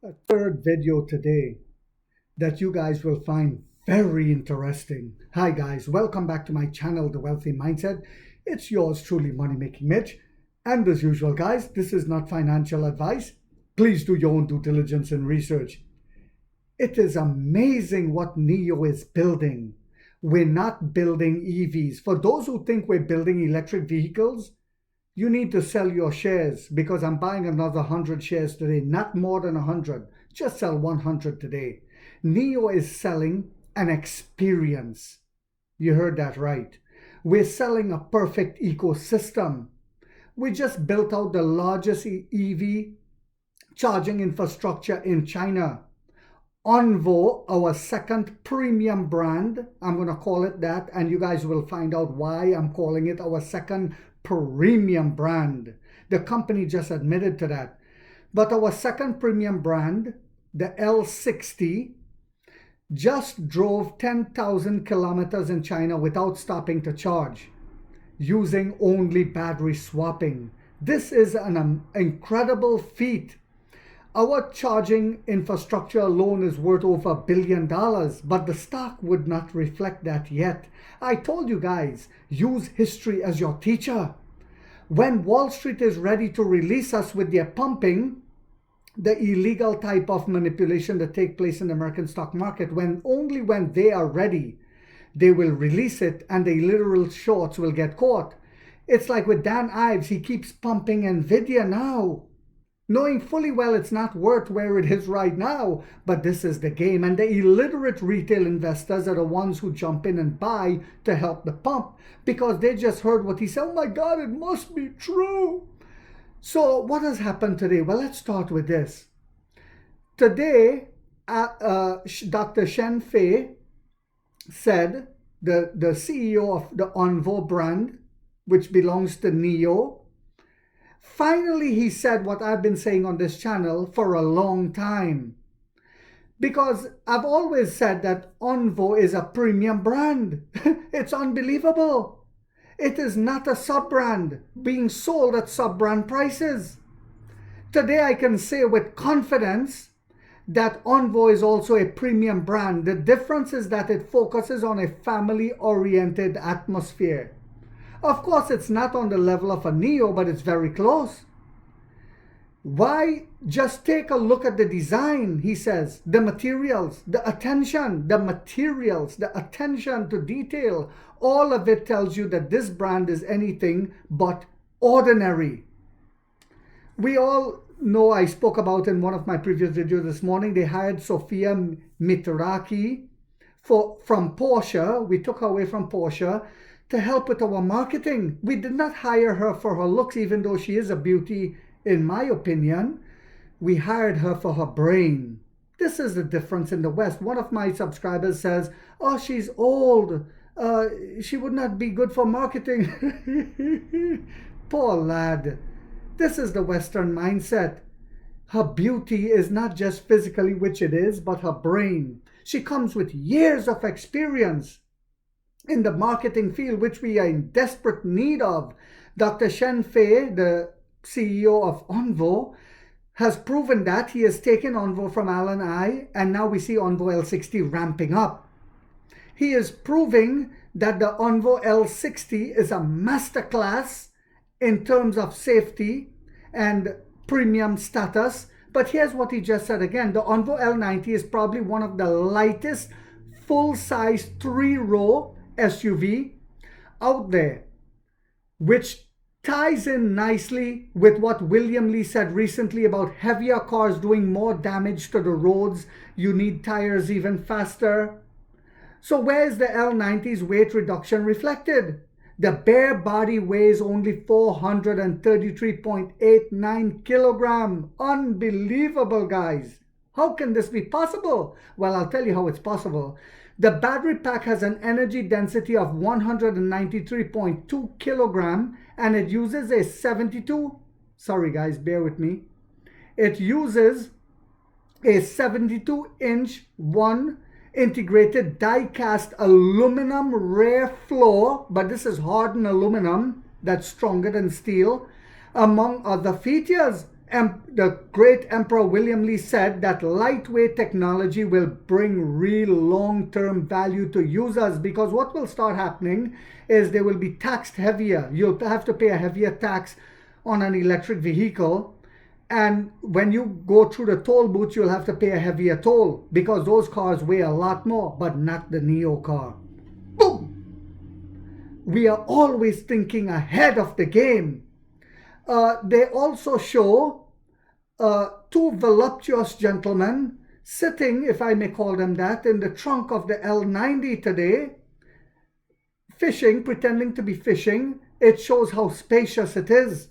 A third video today that you guys will find very interesting. Hi guys, welcome back to my channel, The Wealthy Mindset. It's yours truly, Money Making Mitch. And as usual guys, this is not financial advice. Please do your own due diligence and research. It is amazing what Nio is building. We're not building EVs. For those who think we're building electric vehicles, you need to sell your shares because I'm buying another 100 shares today, not more than 100. Just sell 100 today. Nio is selling an experience. You heard that right. We're selling a perfect ecosystem. We just built out the largest EV charging infrastructure in China. Onvo, our second premium brand, I'm going to call it that, and you guys will find out why I'm calling it our second premium brand. The company just admitted to that. But our second premium brand, the L60, just drove 10,000 kilometers in China without stopping to charge, using only battery swapping. This is an incredible feat. Our charging infrastructure alone is worth over $1 billion, but the stock would not reflect that yet. I told you guys, use history as your teacher. When Wall Street is ready to release us with their pumping, the illegal type of manipulation that take place in the American stock market, only when they are ready, they will release it and the literal shorts will get caught. It's like with Dan Ives, he keeps pumping Nvidia now, knowing fully well it's not worth where it is right now, but this is the game. And the illiterate retail investors are the ones who jump in and buy to help the pump because they just heard what he said. Oh my God, it must be true. So what has happened today? Well, let's start with this. Today, Dr. Shen Fei said, the CEO of the Onvo brand, which belongs to Nio, finally, he said what I've been saying on this channel for a long time. Because I've always said that Onvo is a premium brand. It's unbelievable. It is not a sub-brand being sold at sub-brand prices. Today, I can say with confidence that Onvo is also a premium brand. The difference is that it focuses on a family-oriented atmosphere. Of course, it's not on the level of a Nio, but it's very close. Why? Just take a look at the design, he says, the materials, the attention, the materials, the attention to detail. All of it tells you that this brand is anything but ordinary. We all know, I spoke about in one of my previous videos this morning, they hired Sophia Mitraki from Porsche. We took her away from Porsche to help with our marketing. We did not hire her for her looks, even though she is a beauty, in my opinion. We hired her for her brain. This is the difference in the West. One of my subscribers says, oh, she's old. She would not be good for marketing. Poor lad. This is the Western mindset. Her beauty is not just physically, which it is, but her brain. She comes with years of experience in the marketing field, which we are in desperate need of. Dr. Shen Fei, the CEO of Onvo, has proven that. He has taken Onvo from Alan I, and now we see Onvo L60 ramping up. He is proving that the Onvo L60 is a masterclass in terms of safety and premium status. But here's what he just said again. The Onvo L90 is probably one of the lightest full-size 3-row SUV out there, which ties in nicely with what William Lee said recently about heavier cars doing more damage to the roads. You need tires even faster. So where is the L90's weight reduction reflected? The bare body weighs only 433.89 kilogram. Unbelievable, guys. How can this be possible? Well, I'll tell you how it's possible. The battery pack has an energy density of 193.2 kilogram, and it uses a 72, sorry guys, bear with me. It uses a 72-inch integrated die-cast aluminum rear floor, but this is hardened aluminum that's stronger than steel, among other features. the great Emperor William Lee said that lightweight technology will bring real long-term value to users, because what will start happening is they will be taxed heavier. You'll have to pay a heavier tax on an electric vehicle, and when you go through the toll booth, you'll have to pay a heavier toll because those cars weigh a lot more, but not the Nio car. Boom! We are always thinking ahead of the game. They also show two voluptuous gentlemen sitting, if I may call them that, in the trunk of the L90 today, fishing, pretending to be fishing. It shows how spacious it is.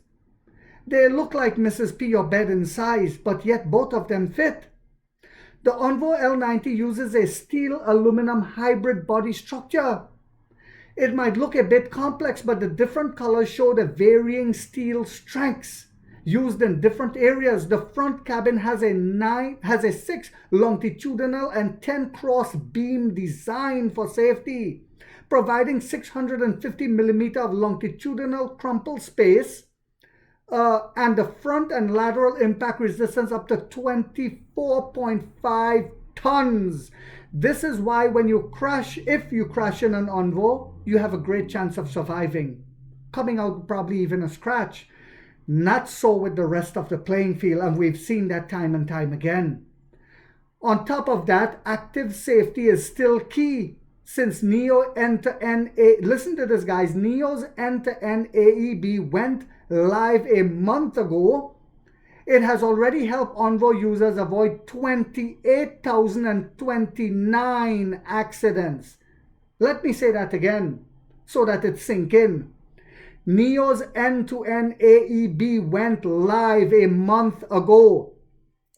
They look like Mrs. P or bed in size, but yet both of them fit. The Onvo L90 uses a steel-aluminum hybrid body structure. It might look a bit complex, but the different colors show the varying steel strengths used in different areas. The front cabin has a 6 longitudinal and 10 cross beam design for safety, providing 650 millimeter of longitudinal crumple space, and the front and lateral impact resistance up to 24.5 tons. This is why when you crash, if you crash in an Onvo, you have a great chance of surviving, coming out probably even a scratch. Not so with the rest of the playing field, and we've seen that time and time again. On top of that, active safety is still key, since Nio end-to-end, listen to this guys, Nio's end-to-end AEB went live a month ago. It has already helped Onvo users avoid 28,029 accidents. Let me say that again so that it sink in. Nio's end-to-end AEB went live a month ago.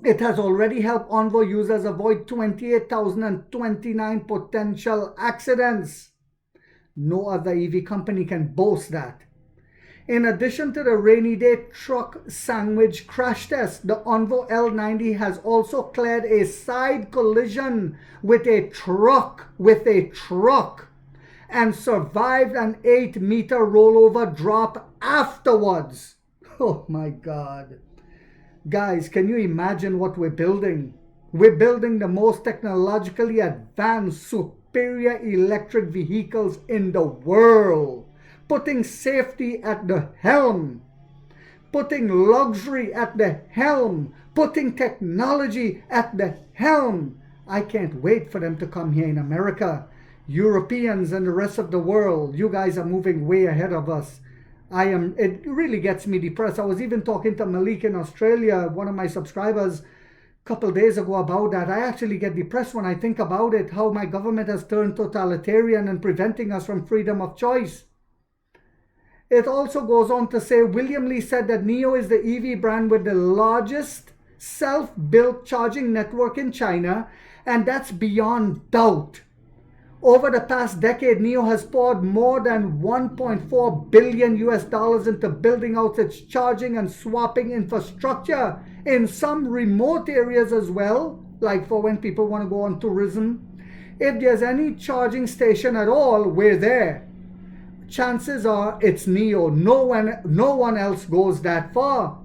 It has already helped Onvo users avoid 28,029 potential accidents. No other EV company can boast that. In addition to the rainy day truck sandwich crash test, the Onvo L90 has also cleared a side collision with a truck, and survived an 8-meter rollover drop afterwards. Oh my God. Guys, can you imagine what we're building? We're building the most technologically advanced, superior electric vehicles in the world. Putting safety at the helm. Putting luxury at the helm. Putting technology at the helm. I can't wait for them to come here in America. Europeans and the rest of the world, you guys are moving way ahead of us. It really gets me depressed. I was even talking to Malik in Australia, one of my subscribers, a couple days ago about that. I actually get depressed when I think about it, how my government has turned totalitarian and preventing us from freedom of choice. It also goes on to say, William Lee said that Nio is the EV brand with the largest self-built charging network in China, and that's beyond doubt. Over the past decade, Nio has poured more than $1.4 billion into building out its charging and swapping infrastructure in some remote areas as well, like for when people want to go on tourism. If there's any charging station at all, we're there. Chances are it's Nio. No one else goes that far.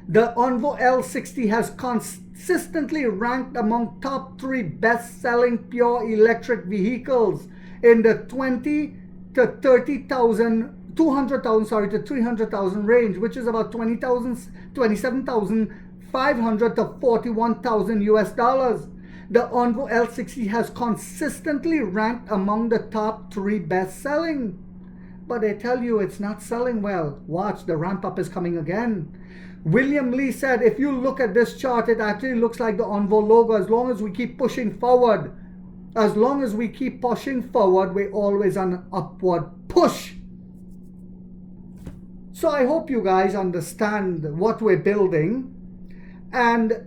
The Onvo L90 has consistently ranked among top 3 best-selling pure electric vehicles in the 20 to 30,000, 200,000 to 300,000 range, which is about 27,500 to 41,000 US dollars. The Onvo L90 has consistently ranked among the top 3 best-selling. But they tell you it's not selling well. Watch, the ramp-up is coming again. William Lee said, if you look at this chart, it actually looks like the Onvo logo. As long as we keep pushing forward, we're always on an upward push. So I hope you guys understand what we're building. And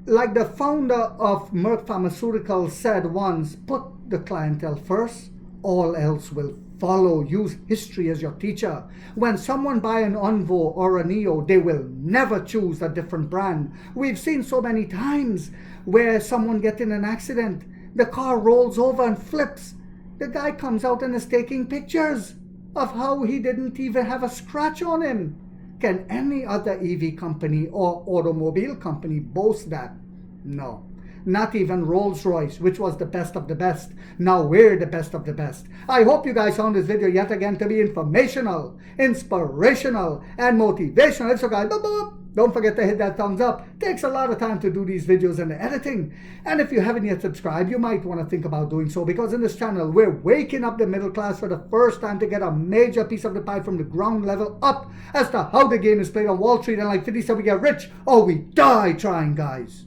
like the founder of Merck Pharmaceuticals said once, put the clientele first, all else will follow. Use history as your teacher. When someone buy an Onvo or a Nio, they will never choose a different brand. We've seen so many times where someone gets in an accident, the car rolls over and flips. The guy comes out and is taking pictures of how he didn't even have a scratch on him. Can any other EV company or automobile company boast that? No. Not even Rolls-Royce, which was the best of the best. Now we're the best of the best. I hope you guys found this video yet again to be informational, inspirational, and motivational. So guys, don't forget to hit that thumbs up. Takes a lot of time to do these videos and the editing. And if you haven't yet subscribed, you might want to think about doing so, because in this channel, we're waking up the middle class for the first time to get a major piece of the pie from the ground level up as to how the game is played on Wall Street. And like 50 said, we get rich or we die trying, guys.